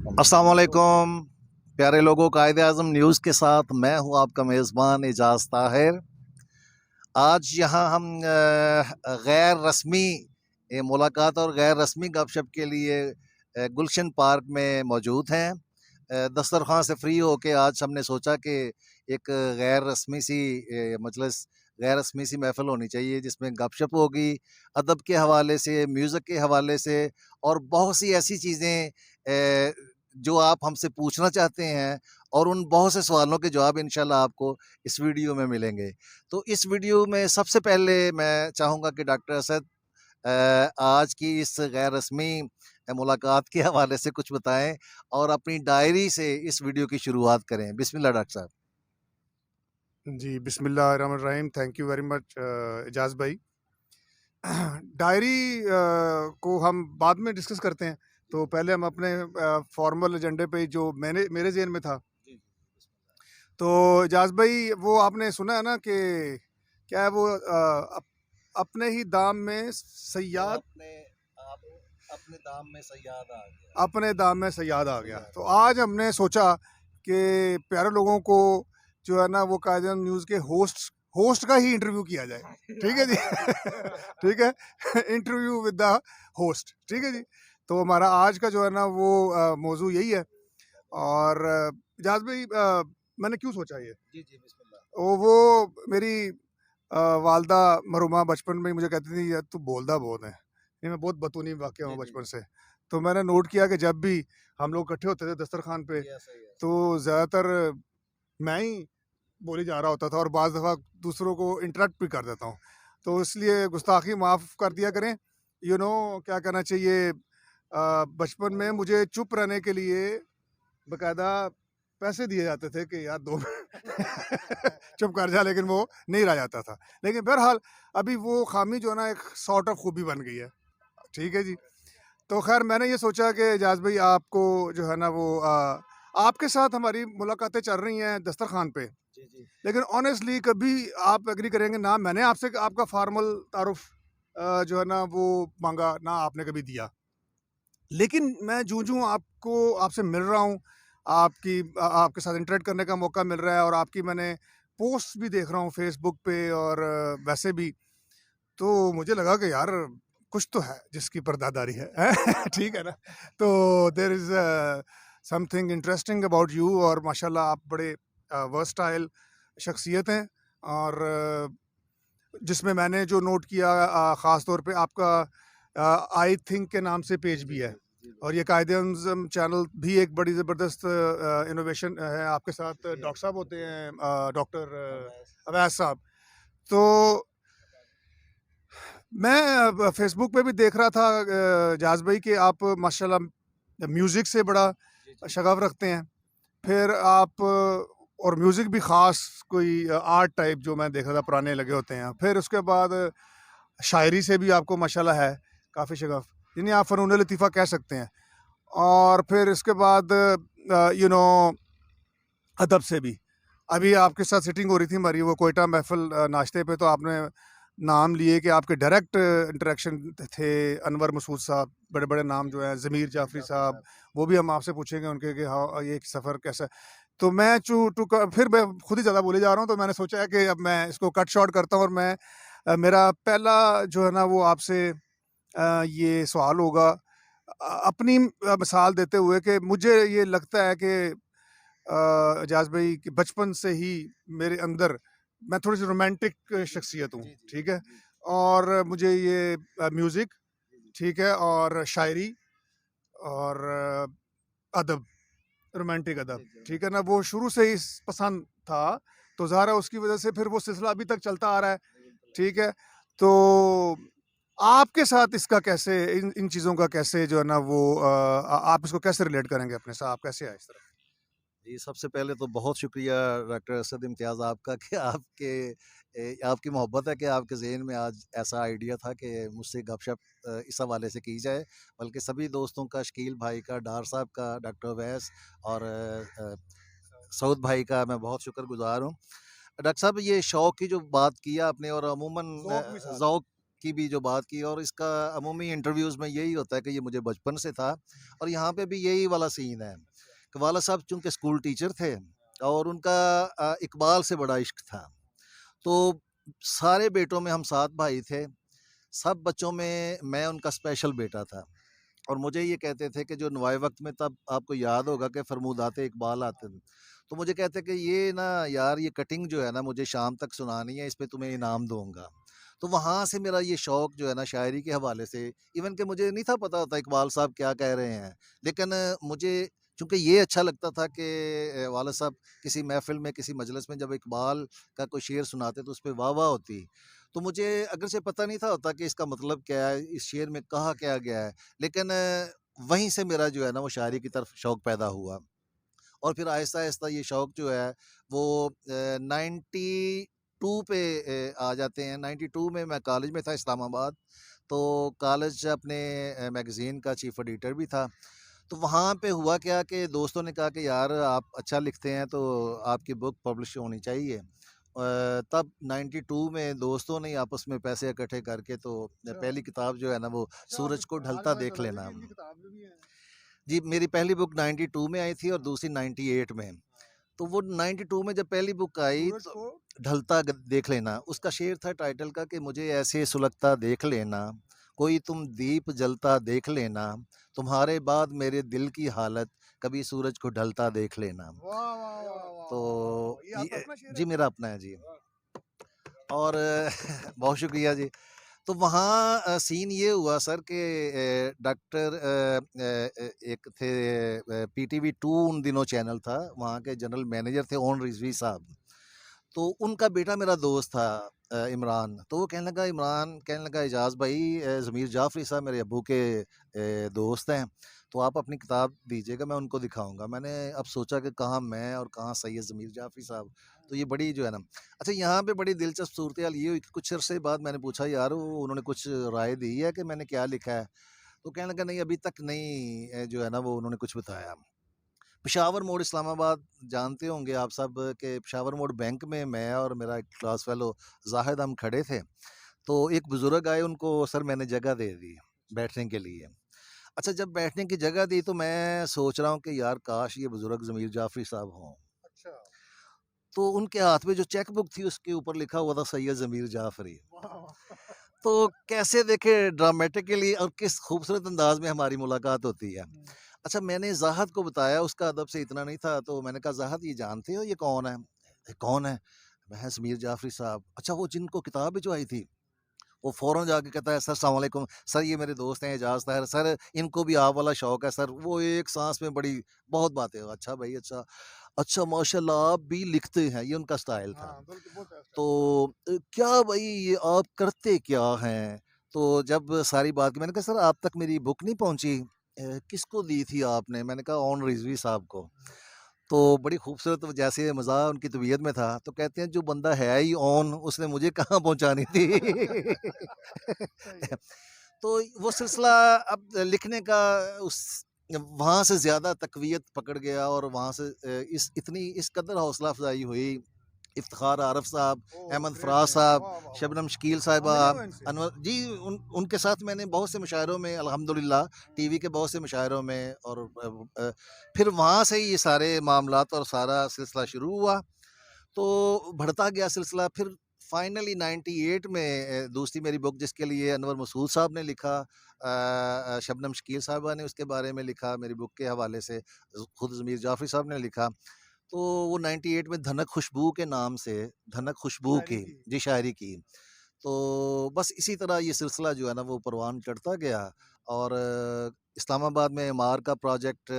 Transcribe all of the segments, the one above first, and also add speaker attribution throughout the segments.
Speaker 1: अस्सलाम वालेकुम प्यारे लोगों, कायदे आज़म न्यूज़ के साथ मैं हूं आपका मेज़बान एजाज़ ताहिर। आज यहाँ हम गैर रस्मी मुलाकात और गैर रस्मी गपशप के लिए गुलशन पार्क में मौजूद हैं। दस्तरखान से फ्री होके आज हमने सोचा कि एक गैर रस्मी सी मजलिस, गैर रस्मी सी महफ़िल होनी चाहिए जिसमें गपशप होगी, अदब के हवाले से, म्यूज़िक के हवाले से और बहुत सी ऐसी चीज़ें जो आप हमसे पूछना चाहते हैं, और उन बहुत से सवालों के जवाब इंशाल्लाह आपको इस वीडियो में मिलेंगे। तो इस वीडियो में सबसे पहले मैं चाहूँगा कि डॉक्टर असद आज की इस गैर रस्मी मुलाकात के हवाले से कुछ बताएँ और अपनी डायरी से इस वीडियो की शुरुआत करें। बिस्मिल्लाह डॉक्टर साहब।
Speaker 2: जी, बिस्मिल्लाहिर्रहमानिर्रहीम। थैंक यू वेरी मच एजाज़ भाई। डायरी को हम बाद में डिस्कस करते हैं, तो पहले हम अपने फॉर्मल एजेंडे पे जो मेरे ज़हन में था। तो एजाज़ भाई, वो आपने सुना है ना कि क्या है वो अपने ही दाम में सयाद,
Speaker 1: अपने दाम में सयाद आ गया।
Speaker 2: अपने दाम में सयाद आ गया। तो आज हमने सोचा कि प्यारे लोगों को जो है ना वो कायदे न्यूज़ के होस्ट का ही इंटरव्यू किया जाए। ठीक है जी। ठीक है। Interview with the host. ठीक है जी। तो हमारा आज का जो है ना वो मौजू यही है। और इजाज़ भाई, मैंने क्यों सोचा ये,
Speaker 1: जी जी बिस्मिल्लाह।
Speaker 2: वो मेरी वालदा मरहुमा बचपन में ही मुझे कहती थी, यार तू बोलदा बहुत है। ये मैं बहुत बतूनी वाक़या हूँ
Speaker 1: जी जी
Speaker 2: बचपन से। तो मैंने नोट किया कि जब भी हम लोग इकट्ठे होते थे दस्तरखान पे,
Speaker 1: यस यस।
Speaker 2: तो ज़्यादातर मैं ही बोले जा रहा होता था और बाज़ दफ़ा दूसरों को इंटरप्ट भी कर देता हूँ। तो इसलिए गुस्ताखी माफ़ कर दिया करें। क्या कहना चाहिए, बचपन में मुझे चुप रहने के लिए बाकायदा पैसे दिए जाते थे कि यार 2 चुप कर जा, लेकिन वो नहीं रहा जाता था। लेकिन बहरहाल अभी वो ख़ामी जो है ना एक सॉर्ट ऑफ खूबी बन गई है। ठीक है जी। तो ख़ैर मैंने ये सोचा कि एजाज़ भाई आपको जो है ना वो आपके साथ हमारी मुलाकातें चल रही हैं दस्तरखान पे।
Speaker 1: जी जी।
Speaker 2: लेकिन ऑनेस्टली कभी आप एग्री करेंगे ना, मैंने आपसे आपका फॉर्मल तारुफ जो है ना वो मांगा, ना आपने कभी दिया। लेकिन मैं जूं-जूं आपसे मिल रहा हूँ, आपके साथ इंटरेक्ट करने का मौका मिल रहा है और आपकी मैंने पोस्ट भी देख रहा हूँ फेसबुक पे और वैसे भी, तो मुझे लगा कि यार कुछ तो है जिसकी पर्दादारी है। ठीक है ना? तो there is something interesting about you, और माशाल्लाह आप बड़े वर्सटाइल शख्सियत हैं। और जिसमें मैंने जो नोट किया, ख़ास तौर पे आपका आई थिंक के नाम से पेज भी है, और ये कायदे-ए-आज़म चैनल भी एक बड़ी ज़बरदस्त इनोवेशन है। आपके साथ डॉक्टर साहब होते हैं, डॉक्टर अवैस साहब। तो मैं फेसबुक पे भी देख रहा था जाज़ भाई कि आप माशाल्लाह म्यूज़िक से बड़ा शग़फ रखते हैं। फिर आप और म्यूज़िक भी ख़ास कोई आर्ट टाइप जो मैं देख रहा था पुराने लगे होते हैं। फिर उसके बाद शायरी से भी आपको माशाल्लाह है काफ़ी शग़फ, यानी आप फ़नून लतीफ़ा कह सकते हैं। और फिर इसके बाद यू नो अदब से भी। अभी आपके साथ सिटिंग हो रही थी हमारी वो कोयटा महफ़िल नाश्ते पे, तो आपने नाम लिए कि आपके डायरेक्ट इंटरेक्शन थे अनवर मसूद साहब, बड़े-बड़े नाम जो हैं, ज़मीर जाफ़री साहब, वो भी हम आपसे पूछेंगे उनके कि हाँ, ये सफ़र कैसा है? तो मैं चू टू क फिर मैं खुद ही ज़्यादा बोले जा रहा हूँ, तो मैंने सोचा है कि अब मैं इसको कट शॉर्ट करता हूँ और मैं मेरा पहला जो है ना वो आपसे ये सवाल होगा, अपनी मिसाल देते हुए कि मुझे ये लगता है कि एजाज़ भाई कि बचपन से ही मेरे अंदर मैं थोड़ी-सी रोमांटिक शख्सियत हूँ, ठीक है? और मुझे ये म्यूज़िक, ठीक है? और शायरी और अदब, रोमांटिक अदब, ठीक है ना? वो शुरू से ही पसंद था, तो ज़ाहिर है उसकी वज़ह से फिर वो सिलसिला अभी तक चलता आ रहा है, ठीक है? तो आपके साथ इसका कैसे, इन इन चीज़ों का कैसे जो है ना वो आप इसको कैसे रिलेट करेंगे अपने साथ? आप कैसे आए इस तरफ?
Speaker 1: जी, सबसे पहले तो बहुत शुक्रिया डॉक्टर असद इम्तियाज़ आपका कि आपकी मोहब्बत है कि आपके ज़हन में आज ऐसा आइडिया था कि मुझसे गपशप इस हवाले से की जाए। बल्कि सभी दोस्तों का, शकील भाई का, डार साहब का, डॉक्टर अवैस और सऊद भाई का मैं बहुत शुक्रगुज़ार हूँ। डॉक्टर साहब, ये शौक की जो बात की आपने और अमूमन
Speaker 2: ज़ौक भी साथ।
Speaker 1: ज़ौक की भी जो बात की, और इसका अमूमी इंटरव्यूज़ में यही होता है कि ये मुझे बचपन से था, और यहाँ पे भी यही वाला सीन है कि वाला साहब चूँकि स्कूल टीचर थे और उनका इकबाल से बड़ा इश्क था। तो सारे बेटों में हम 7 भाई थे, सब बच्चों में मैं उनका स्पेशल बेटा था। और मुझे ये कहते थे कि जो नवाए वक़्त में, तब आपको याद होगा कि फरमूदाते इकबाल आते थे। तो मुझे कहते कि ये ना यार, ये कटिंग जो है ना मुझे शाम तक सुनानी है, इस पे तुम्हें इनाम दूँगा। तो वहाँ से मेरा ये शौक़ जो है ना शायरी के हवाले से, इवन कि मुझे नहीं था पता होता इकबाल साहब क्या कह रहे हैं। लेकिन मुझे चूँकि ये अच्छा लगता था कि वालिद साहब किसी महफ़िल में, किसी मजलिस में जब इकबाल का कोई शेर सुनाते तो उस पे वाह-वाह होती। तो मुझे अगर से पता नहीं था होता कि इसका मतलब क्या है, इस शेर में कहा क्या गया है। लेकिन वहीं से मेरा जो है ना वो शायरी की तरफ शौक़ पैदा हुआ, और फिर आहिस्ता-आहिस्ता ये शौक़ जो है वो 92 पे आ जाते हैं। 92 में मैं कॉलेज में था इस्लामाबाद, तो कॉलेज अपने मैगज़ीन का चीफ़ एडिटर भी था। तो वहाँ पे हुआ क्या कि दोस्तों ने कहा कि यार आप अच्छा लिखते हैं, तो आपकी बुक पब्लिश होनी चाहिए। तब 92 में दोस्तों ने आपस में पैसे इकट्ठे करके तो पहली किताब जो है ना वो सूरज को ढलता देख लेना। जी, मेरी पहली बुक 92 में आई थी और दूसरी 98 में। तो वो 92 में जब पहली बुक आई तो ढलता देख लेना, उसका शेर था टाइटल का कि मुझे ऐसे सुलगता देख लेना, कोई तुम दीप जलता देख लेना, तुम्हारे बाद मेरे दिल की हालत, कभी सूरज को ढलता देख लेना।
Speaker 2: वाह वाह वाह वाह!
Speaker 1: तो
Speaker 2: ये आपका अपना शेर
Speaker 1: जी
Speaker 2: है?
Speaker 1: मेरा अपना है जी। और बहुत शुक्रिया जी। तो वहाँ सीन ये हुआ सर कि डॉक्टर एक थे, पीटीवी 2 उन दिनों चैनल था, वहाँ के जनरल मैनेजर थे ओन रिजवी साहब। तो उनका बेटा मेरा दोस्त था इमरान। तो वो कहने लगा एजाज़ भाई, ज़मीर जाफ़री साहब मेरे अब्बू के दोस्त हैं, तो आप अपनी किताब दीजिएगा, मैं उनको दिखाऊँगा। मैंने अब सोचा कि कहाँ मैं और कहाँ सैयद ज़मीर जाफ़री साहब, तो ये बड़ी जो है ना, अच्छा यहाँ पे बड़ी दिलचस्प सूरत-ए-हाल ये हुई कि कुछ अरसे बाद मैंने पूछा यार वो उन्होंने कुछ राय दी है कि मैंने क्या लिखा है? तो कहने लगा नहीं अभी तक नहीं, जो है ना वो उन्होंने कुछ बताया। पेशावर मोड़ इस्लामाबाद जानते होंगे आप सब कि पेशावर मोड़ बैंक में मैं और मेरा एक क्लास फेलो ज़ाहिद हम खड़े थे। तो एक बुज़ुर्ग आए, उनको सर मैंने जगह दे दी बैठने के लिए। अच्छा जब बैठने की जगह दी तो मैं सोच रहा हूँ कि यार काश ये बुज़ुर्ग ज़मीर जाफ़री साहब हों।
Speaker 2: अच्छा।
Speaker 1: तो उनके हाथ में जो चेक बुक थी उसके ऊपर लिखा हुआ था सैयद ज़मीर जाफ़री।
Speaker 2: वाह!
Speaker 1: तो कैसे देखिए ड्रामेटिकली और किस खूबसूरत अंदाज़ में हमारी मुलाकात होती है।
Speaker 2: हुँ।
Speaker 1: अच्छा मैंने ज़ाहद को बताया, उसका अदब से इतना नहीं था, तो मैंने कहा ज़ाहद ये जानते हो ये कौन है? कौन है? मैं ज़मीर जाफ़री साहब। अच्छा वो जिनको किताब भिजवाई थी? वो फ़ौरन जाके कहता है सर अस्सलाम वालेकुम, सर ये मेरे दोस्त हैं एजाज़ ताहिर, सर इनको भी आप वाला शौक है सर। वो एक साँस में बड़ी बहुत बातें, अच्छा भाई अच्छा, अच्छा माशाल्लाह आप भी लिखते हैं, ये उनका स्टाइल था।
Speaker 2: हाँ, बिल्कुल बहुत अच्छा
Speaker 1: तो
Speaker 2: है।
Speaker 1: क्या भाई ये आप करते क्या हैं? तो जब सारी बात की मैंने कहा सर आप तक मेरी बुक नहीं पहुँची? किसको दी थी आपने? मैंने कहा ओन रिज़वी साहब को। तो बड़ी खूबसूरत जैसे मज़ाक उनकी तबीयत में था, तो कहते हैं जो बंदा है ही ऑन उसने मुझे कहाँ पहुँचानी थी।
Speaker 2: सही है।
Speaker 1: तो वो सिलसिला अब लिखने का उस वहाँ से ज़्यादा तक़वियत पकड़ गया, और वहाँ से इस कदर हौसला अफ़ज़ाई हुई। इफ्तिख़ार आरिफ़ साहब,
Speaker 2: oh!
Speaker 1: Ahmad
Speaker 2: great
Speaker 1: Faraz
Speaker 2: name.
Speaker 1: साहब,
Speaker 2: वाह, वाह, वाह!
Speaker 1: शबनम शकील
Speaker 2: आप
Speaker 1: साहिबा,
Speaker 2: मिले हो इनसे?
Speaker 1: अनवर जी उनके साथ मैंने बहुत से मुशायरों में अल्हम्दुलिल्लाह टीवी के बहुत से मुशायरों में, और फिर वहाँ से ही ये सारे मामलात और सारा सिलसिला शुरू हुआ। तो बढ़ता गया सिलसिला, फिर फाइनली 98 में दूसरी मेरी बुक जिसके लिए अनवर मसूद साहब ने लिखा, शबनम शकील साहिबा ने उसके बारे में लिखा मेरी बुक के हवाले से, खुद ज़मीर जाफ़री साहब ने लिखा। तो वो 98 में धनक खुशबू के नाम से, धनक खुशबू
Speaker 2: शायरी
Speaker 1: की
Speaker 2: की।
Speaker 1: जी शायरी की। तो बस इसी तरह ये सिलसिला जो है ना वो परवान चढ़ता गया, और इस्लामाबाद में एमआर का प्रोजेक्ट,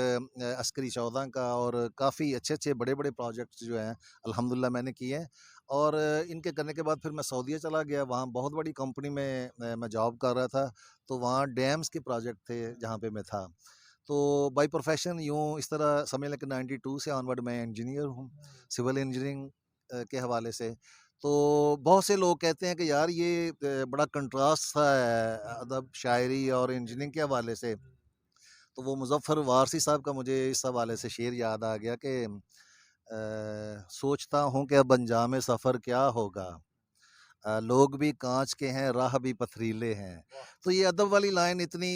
Speaker 1: अस्करी चौदह का, और काफ़ी अच्छे-अच्छे बड़े-बड़े प्रोजेक्ट्स जो हैं अल्हम्दुलिल्लाह मैंने किए हैं। और इनके करने के बाद फिर मैं सऊदीया चला गया, वहाँ बहुत बड़ी कंपनी में मैं जॉब कर रहा था, तो वहाँ डैम्स के प्रोजेक्ट थे जहाँ पे मैं था। तो बाय प्रोफ़ेशन यूँ इस तरह समझ लें कि 92 से ऑनवर्ड मैं इंजीनियर हूँ, सिविल इंजीनियरिंग के हवाले से। तो बहुत से लोग कहते हैं कि यार ये बड़ा कंट्रास्ट सा है अदब, शायरी और इंजीनियरिंग के हवाले से। तो वो मुज़फ़्फ़र वारसी साहब का मुझे इस हवाले से शेर याद आ गया कि सोचता हूँ कि अब अंजाम सफ़र क्या होगा? लोग भी कांच के हैं, राह भी पथरीले हैं। तो ये अदब वाली लाइन इतनी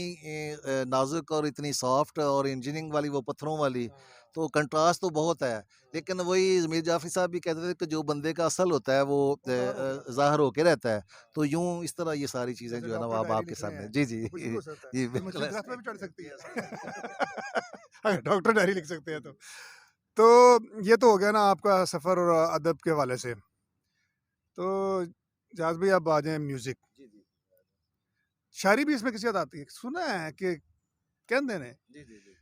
Speaker 1: नाजुक और इतनी सॉफ्ट और इंजीनियरिंग वाली वो पत्थरों वाली, तो कंट्रास्ट तो बहुत है। लेकिन वही मीर जाफ़री साहब भी कहते थे कि जो बंदे का असल होता है वो ज़ाहिर होके रहता है। तो यूँ इस तरह ये सारी चीज़ें
Speaker 2: जैसे
Speaker 1: जो है ना वो
Speaker 2: डॉक्टर
Speaker 1: अब
Speaker 2: डायरी
Speaker 1: आपके
Speaker 2: लिख रहे
Speaker 1: सामने
Speaker 2: हैं,
Speaker 1: जी, जी।
Speaker 2: वो कुछ भी हो सकता है।
Speaker 1: जी,
Speaker 2: ये
Speaker 1: बिल्कुल
Speaker 2: मछली
Speaker 1: ऐसा
Speaker 2: दरख्त में भी चढ़ सकती है।
Speaker 1: है।
Speaker 2: अगर डॉक्टर डायरी लिख सकते हैं तो ये तो हो गया ना आपका सफ़र और अदब के हवाले से। तो जाज़ भाई अब आ जाएँ म्यूज़िक।
Speaker 1: जी, जी।
Speaker 2: शायरी भी इसमें किसी हद आती है। सुना है कि कहंदे ने,
Speaker 1: जी, जी, जी।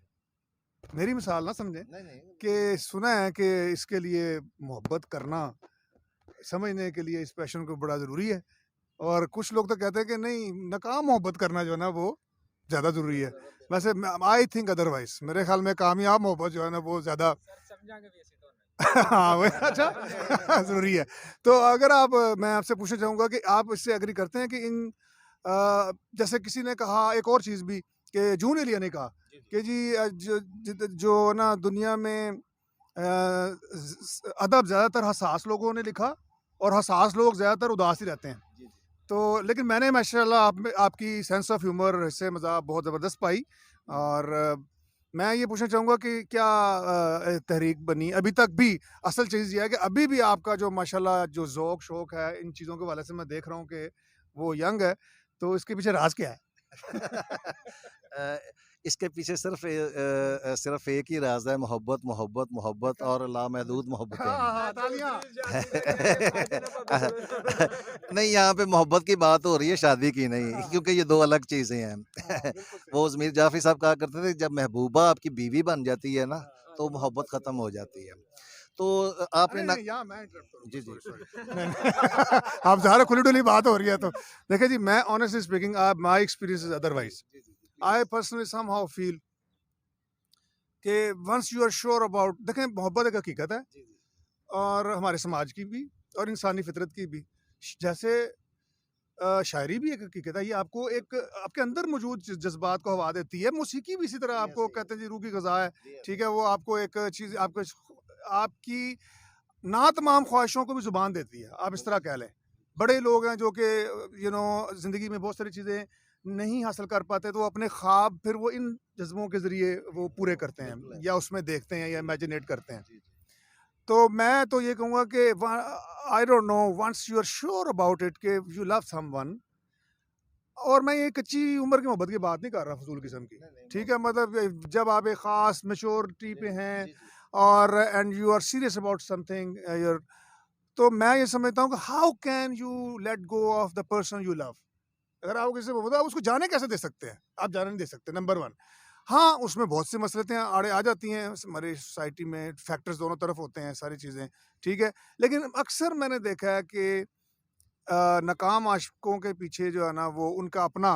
Speaker 2: मेरी मिसाल ना समझें,
Speaker 1: नहीं, नहीं।
Speaker 2: कि सुना है कि इसके लिए मोहब्बत करना, समझने के लिए इस पैशन को बड़ा ज़रूरी है। और कुछ लोग तो कहते हैं कि नहीं, नाकाम मोहब्बत करना जो है ना वो ज़्यादा ज़रूरी है। वैसे आई थिंक अदरवाइज़, मेरे ख़्याल में कामयाब मोहब्बत जो है ना वो ज़्यादा हाँ, वही अच्छा ज़रूरी है। तो अगर आप, मैं आपसे पूछना चाहूँगा कि आप इससे एग्री करते हैं कि जैसे किसी ने कहा एक और चीज़ भी, कि जून एलिया ने कहा कि जी जो ना दुनिया में अदब ज़्यादातर हसास लोगों ने लिखा और हसास लोग ज़्यादातर उदास ही रहते हैं।
Speaker 1: जी, जी।
Speaker 2: तो लेकिन मैंने माशाल्लाह आप में आपकी सेंस ऑफ ह्यूमर से मज़ा बहुत ज़बरदस्त पाई। और मैं ये पूछना चाहूँगा कि क्या तहरीक बनी अभी तक भी? असल चीज़ ये है कि अभी भी आपका जो माशाल्लाह जो ज़ौक़ शौक़ है इन चीज़ों के हवाले से, मैं देख रहा हूँ कि वो यंग है, तो इसके पीछे राज़ क्या है?
Speaker 1: अ, इसके पीछे सिर्फ़ एक ही राज़ है, मोहब्बत, मोहब्बत, मोहब्बत
Speaker 2: अच्छा।
Speaker 1: और लामहदूद मोहब्बतें
Speaker 2: हाँ,
Speaker 1: हैं।
Speaker 2: हाँ, तालियाँ।
Speaker 1: नहीं, यहाँ पे मोहब्बत की बात हो रही है, शादी की नहीं,
Speaker 2: हाँ,
Speaker 1: क्योंकि ये 2 अलग चीज़ें हैं।
Speaker 2: हाँ, बिल्कुल सही।
Speaker 1: वो मीर जाफ़री साहब कहा करते थे, जब महबूबा आपकी बीवी बन जाती है ना,
Speaker 2: हाँ,
Speaker 1: तो मोहब्बत ख़त्म हो जाती है। तो आपने
Speaker 2: नहीं,
Speaker 1: ना
Speaker 2: नहीं, यहाँ मैं इंटरप्ट करूँगा,
Speaker 1: जी, जी।
Speaker 2: Sorry, sorry. नहीं, नहीं, आप ज़्यादा खुली-डुली बात हो रही है तो। देखिए जी, मैं honestly speaking, my experience is otherwise.
Speaker 1: जी, जी, जी, please.
Speaker 2: I personally somehow feel कि once you are sure about, देखें मोहब्बत एक हकीकत है
Speaker 1: जी, जी।
Speaker 2: और हमारे समाज की भी और इंसानी फितरत की भी। जैसे शायरी भी एक हकीकत है, ये आपको एक आपके अंदर मौजूद जज़्बात को हवा देती है। मौसीकी भी इसी तरह,
Speaker 1: जी,
Speaker 2: आपको
Speaker 1: ऐसे ही
Speaker 2: कहते
Speaker 1: है।
Speaker 2: हैं जी रूह की ग़िज़ा है,
Speaker 1: जी, ऐसे
Speaker 2: ठीक
Speaker 1: ही
Speaker 2: है?
Speaker 1: है।
Speaker 2: वो आपको एक चीज़, आपको आपकी ना तमाम ख्वाहिशों को भी ज़ुबान देती है, आप इस तरह
Speaker 1: बिल्कुल
Speaker 2: कह
Speaker 1: सही।
Speaker 2: लें। बड़े लोग हैं जो कि ज़िंदगी में बहुत सारी चीज़ें नहीं हासिल कर पाते, तो वो अपने ख्वाब फिर वो इन जज़्बों के ज़रिए वो पूरे करते हैं
Speaker 1: बिल्कुल
Speaker 2: या
Speaker 1: ऐसे ही
Speaker 2: उसमें देखते हैं या इमेजिनेट करते हैं।
Speaker 1: है। जी, जी।
Speaker 2: तो मैं तो ये कहूँगा कि I don't know, once you are sure about it कि यू लव समवन, और मैं ये कच्ची उम्र की मोहब्बत की बात नहीं कर रहा फ़ज़ूल किस्म की,
Speaker 1: नहीं, नहीं,
Speaker 2: ठीक है? मतलब जब आप एक ख़ास मैच्योरिटी
Speaker 1: जी,
Speaker 2: पे हैं
Speaker 1: जी, जी।
Speaker 2: और and you are serious about something, your, तो मैं ये समझता हूँ कि how can you let go of the person you love? अगर आप किसी को बताओ, आप उसको जाने कैसे दे सकते हैं? आप जाने नहीं दे सकते, नंबर 1। हाँ, उसमें बहुत सी मसलतें आड़े आ जाती हैं, हमारी सोसाइटी में फैक्टर्स दोनों तरफ होते हैं, सारी चीज़ें, ठीक है? लेकिन अक्सर मैंने देखा है कि नाकाम आशिकों के पीछे जो है ना वो उनका अपना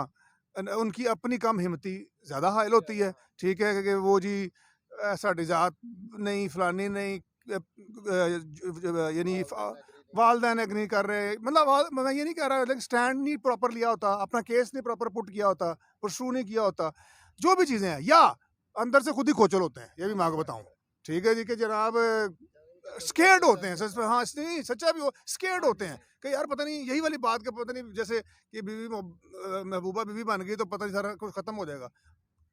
Speaker 2: उनकी अपनी कम हिम्मती ज़्यादा हाइल होती है, ठीक है? कि वो जी ऐसा डिज़ात नहीं, फलानी नहीं, यानी वालदैन एग्री कर रहे, मतलब मैं ये नहीं कह रहा, लेकिन स्टैंड नहीं प्रॉपर लिया होता, अपना केस नहीं प्रॉपर पुट किया होता, परसू नहीं किया होता, जो भी चीज़ें हैं, या अंदर से खुद ही खोचल होते हैं, ये भी मैं आपको बताऊँ, ठीक है जी? कि जनाब स्केर्ड होते हैं, सच में, हाँ, नहीं सच्चा भी हो, स्केर्ड होते हैं कि यार पता नहीं यही वाली बात का, पता नहीं जैसे कि महबूबा बीवी बन गई तो पता नहीं सारा कुछ खत्म हो जाएगा।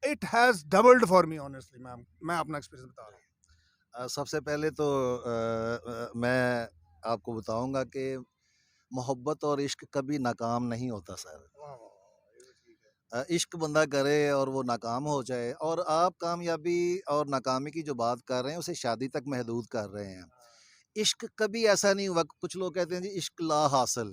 Speaker 2: It has doubled for me honestly ma'am, मैं अपना एक्सपीरियंस बता रहा हूँ।
Speaker 1: सबसे पहले तो मैं आपको बताऊँगा कि मोहब्बत और इश्क कभी नाकाम नहीं होता सर।
Speaker 2: वाह, वाह, वाह! ये तो ठीक है।
Speaker 1: इश्क बंदा करे और वो नाकाम हो जाए, और आप कामयाबी और नाकामी की जो बात कर रहे हैं उसे शादी तक महदूद कर रहे हैं। इश्क कभी ऐसा नहीं हुआ, कुछ लोग कहते हैं जी इश्क ला हासिल,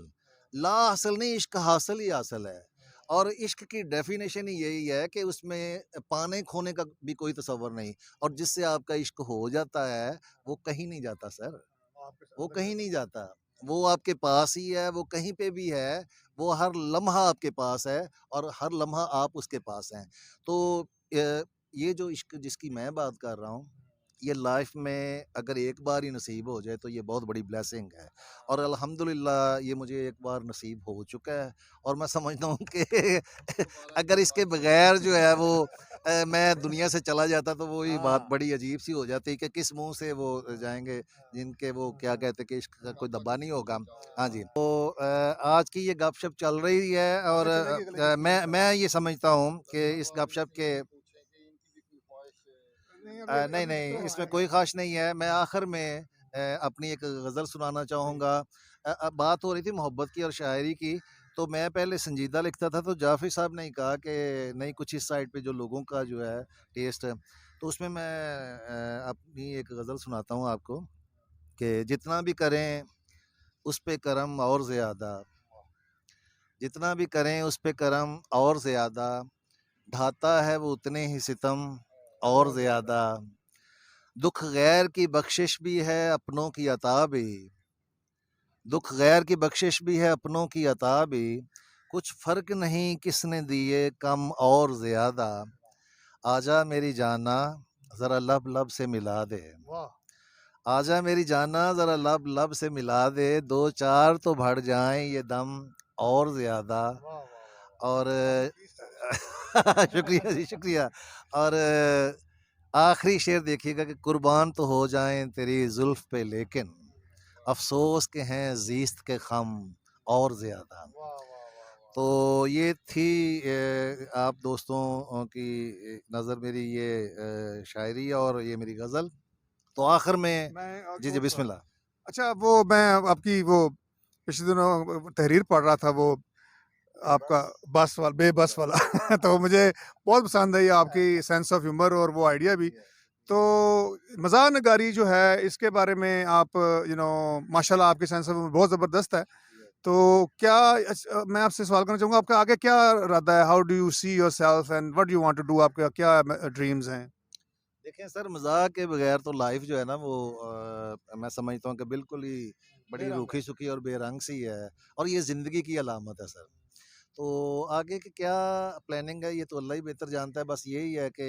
Speaker 1: ला हासिल नहीं, इश्क हासिल ही हासिल है। और इश्क की डेफिनेशन ही यही है कि उसमें पाने खोने का भी कोई तसव्वुर नहीं, और जिससे आपका इश्क हो जाता है वो कहीं नहीं जाता सर,
Speaker 2: आपके साथ
Speaker 1: वो
Speaker 2: लग
Speaker 1: कहीं
Speaker 2: जाता
Speaker 1: नहीं
Speaker 2: है।
Speaker 1: जाता। वो आपके पास ही है, वो कहीं पे भी है, वो हर लम्हा आपके पास है और हर लम्हा आप उसके पास हैं। तो ये जो इश्क जिसकी मैं बात कर रहा हूँ, ये लाइफ में अगर एक बार ही नसीब हो जाए तो ये बहुत बड़ी ब्लेसिंग है और अल्हम्दुलिल्लाह ये मुझे एक बार नसीब हो चुका है और मैं समझता हूँ कि अगर इसके बगैर जो है वो मैं दुनिया से चला जाता तो वो ही बात बड़ी अजीब सी हो जाती कि किस मुंह से वो जाएंगे जिनके वो क्या कहते हैं कि इश्क का कोई दबा नहीं होगा। हाँ जी, तो आज की ये गपशप चल रही है और मैं ये समझता हूँ कि इस गपशप के नहीं, नहीं, इसमें कोई ख़ास नहीं है। मैं आखिर में अपनी एक गज़ल सुनाना चाहूँगा। बात हो रही थी मोहब्बत की और शायरी की, तो मैं पहले संजीदा लिखता था, तो जाफ़री साहब ने ही कहा कि नहीं कुछ इस साइड पे जो लोगों का जो है टेस्ट है, तो उसमें मैं अपनी एक गज़ल सुनाता हूँ आपको कि जितना भी करें उस पे करम और ज़्यादा, जितना भी करें उस पे करम और ज़्यादा, ढाता है वो उतने ही सितम और ज़्यादा। दुख गैर की बख्शिश भी है अपनों की अता भी, दुख गैर की बख्शिश भी है अपनों की अता भी, कुछ फर्क नहीं किसने दिए कम और ज्यादा। आजा मेरी जाना जरा लब लब से मिला दे, आजा मेरी जाना जरा लब लब से मिला दे, दो चार तो बढ़ जाएं ये दम और ज्यादा। और शुक्रिया जी शुक्रिया। और आखिरी शेर देखिएगा कि कुर्बान तो हो जाएं तेरी जुल्फ पे लेकिन अफसोस के हैं जीस्त के खम और ज़्यादा। तो ये थी आप दोस्तों की नज़र मेरी ये शायरी और ये मेरी गज़ल। तो आखिर में
Speaker 2: मैं
Speaker 1: जी जी बिस्मिल्लाह।
Speaker 2: अच्छा वो मैं आपकी वो पिछले दिनों तहरीर पढ़ रहा था वो आपका बस वाला बेबस वाला तो मुझे बहुत पसंद है ये आपकी सेंस ऑफ ह्यूमर और वो आइडिया भी। तो मज़ाक नगारी जो है इसके बारे में आप माशाल्लाह आपकी सेंस ऑफ ह्यूमर बहुत ज़बरदस्त है। तो क्या मैं आपसे सवाल करना चाहूँगा आपका आगे क्या इरादा है? How do you see yourself and what do you want to do? आपका क्या ड्रीम्स हैं?
Speaker 1: देखें सर मज़ाक के बगैर तो लाइफ जो है ना वो मैं समझता हूँ कि बिल्कुल ही बड़ी रूखी सूखी और बेरंग सी है और ये ज़िंदगी की अलामत है सर। तो आगे की क्या प्लानिंग है ये तो अल्लाह ही बेहतर जानता है। बस यही है कि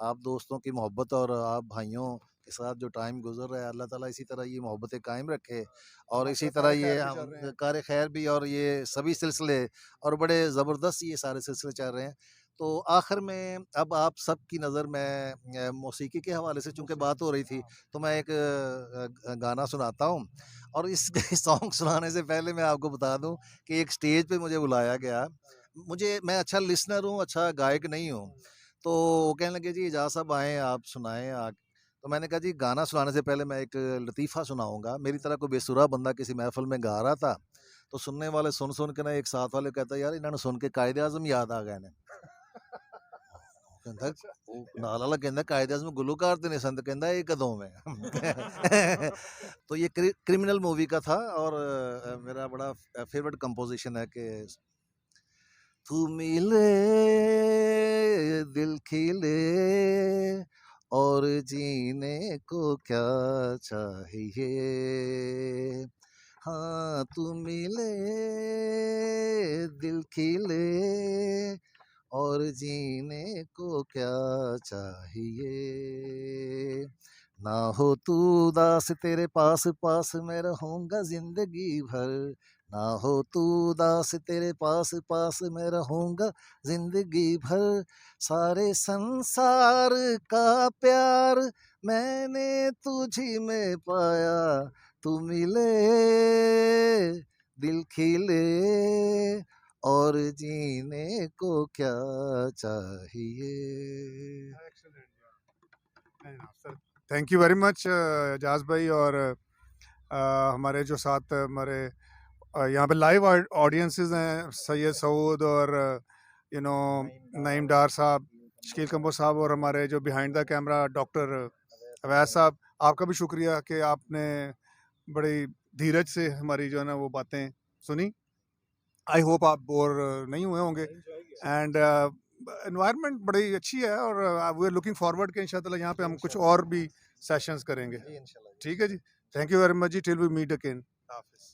Speaker 1: आप दोस्तों की मोहब्बत और आप भाइयों के साथ जो टाइम गुजर रहा है अल्लाह ताला इसी तरह ये मोहब्बतें कायम रखे और इसी तरह ये हम कार खैर भी और ये सभी सिलसिले और बड़े ज़बरदस्त ये सारे सिलसिले चल रहे हैं। तो आखिर में अब आप सब की नज़र में मौसीकी के हवाले से चूँकि बात हो रही थी तो मैं एक गाना सुनाता हूँ और इस सॉन्ग सुनाने से पहले मैं आपको बता दूँ कि एक स्टेज पे मुझे बुलाया गया। मैं अच्छा लिसनर हूँ, अच्छा गायक नहीं हूँ। तो वो कहने लगे जी एजाज़ साहब आएँ, आप सुनाएँ तो मैंने कहा जी गाना सुनाने से पहले मैं एक लतीफ़ा सुनाऊँगा। मेरी तरह कोई बेसुरा बंदा किसी महफ़िल में गा रहा था, तो सुनने वाले सुन-सुन के ना एक साथ वाले कहता यार इन्होंने सुन के कायदे-आज़म याद आ गए ने। ਕਹਿੰਦਾ ਉਹ ਨਾਲ ਵਾਲਾ ਕਹਿੰਦਾ ਕਾਇਦੇ ਆਜ਼ਮ गुलूकार तो नहीं संत कहता ये कदों में तो ये क्रिमिनल मूवी का था और मेरा बड़ा फेवरेट कंपोजिशन है कि तू मिले दिल खिले और जीने को क्या चाहिए, हाँ तू मिले दिल खिले और जीने को क्या चाहिए, ना हो तू उदास तेरे पास पास मैं रहूँगा जिंदगी भर, ना हो तू उदास तेरे पास पास मैं रहूँगा जिंदगी भर, सारे संसार का प्यार मैंने तुझी में पाया, तू मिले दिल खिले और जीने को क्या चाहिए।
Speaker 2: Thank you very much Ejaz भाई। और हमारे जो साथ हमारे यहाँ पे लाइव ऑडियंसेस हैं सैयद सऊद और नईम डार साहब, शकील कंबो साहब और हमारे जो behind the camera doctor Awais साहब, आपका भी शुक्रिया कि आपने बड़ी धीरज से हमारी जो है ना वो बातें सुनी। आई होप आप बोर नहीं हुए होंगे एंड एनवायरनमेंट बड़ी अच्छी है और वी आर लुकिंग फॉरवर्ड के इंशाल्लाह यहाँ पे हम कुछ और भी सेशंस करेंगे। ठीक है जी, थैंक यू वेरी मच जी, टिल वी मीट अगेन। हाफिज़।